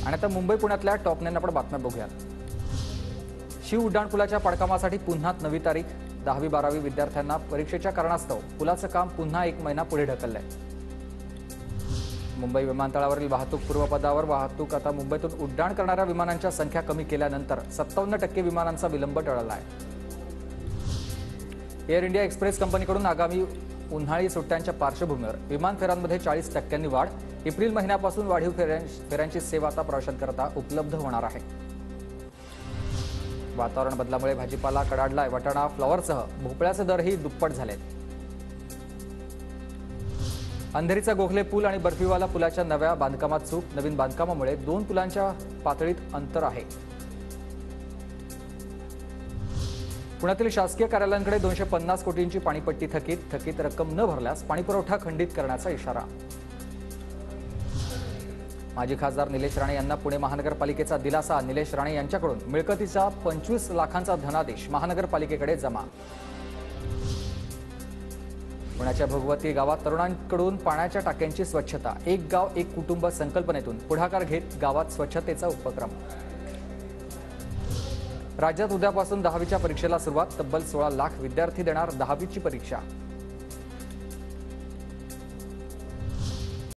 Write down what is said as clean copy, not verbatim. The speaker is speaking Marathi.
आणि आता मुंबई पुण्यातल्या टॉप 9 आपण बातम्या बघूया। शिव उड्डाणपुलाच्या पडकामासाठी पुन्हा नवी तारीख। 10वी-12वी विद्यार्थ्यांना परीक्षेच्या कारणास्तव पुलाचं काम पुन्हा 1 महिना पुढे ढकललंय। मुंबई विमानतळावरील वाहतूक पूर्वपदावर वाहतूक आता मुंबईतून उड्डाण करणाऱ्या विमानांच्या संख्या कमी केल्यानंतर 57% विमानांचा विलंब टळला आहे। एअर इंडिया एक्सप्रेस कंपनीकडून आगामी उन्हाळी सुट्ट्यांच्या पार्श्वभूमीवर विमान फेऱ्यांमध्ये 40% वाढ। एप्रिल महिन्यापासून वाढीव फेऱ्यांची सेवा आता प्रवाशांकरता उपलब्ध होणार आहे। वातावरण बदलामुळे भाजीपाला कडाडलाय। वाटाणा, फ्लॉवरसह भोपळ्याचे दरही दुप्पट झालेत। अंधेरीचा गोखले पूल आणि बर्फीवाला पुलाच्या नव्या बांधकामात चूक। नवीन बांधकामामुळे 2 पुलांच्या पातळीत अंतर आहे। पुण्यातील शासकीय कार्यालयांकडे 250 कोटींची पाणीपट्टी थकीत रक्कम न भरल्यास पाणीपुरवठा खंडित करण्याचा इशारा। माजी खासदार निलेश राणे यांना पुणे महानगरपालिकेचा दिलासा। निलेश राणे यांच्याकडून मिळकतीचा 25 लाखांचा धनादेश महानगरपालिकेकडे जमा। पुण्याच्या भगवती गावात तरुणांकडून पाण्याच्या टाक्यांची स्वच्छता। एक गाव एक कुटुंब संकल्पनेतून पुढाकार घेत गावात स्वच्छतेचा उपक्रम। राज्यात उद्यापासून 10वीच्या परीक्षेला सुरुवात। तब्बल 16 लाख विद्यार्थी देणार 10वीची परीक्षा।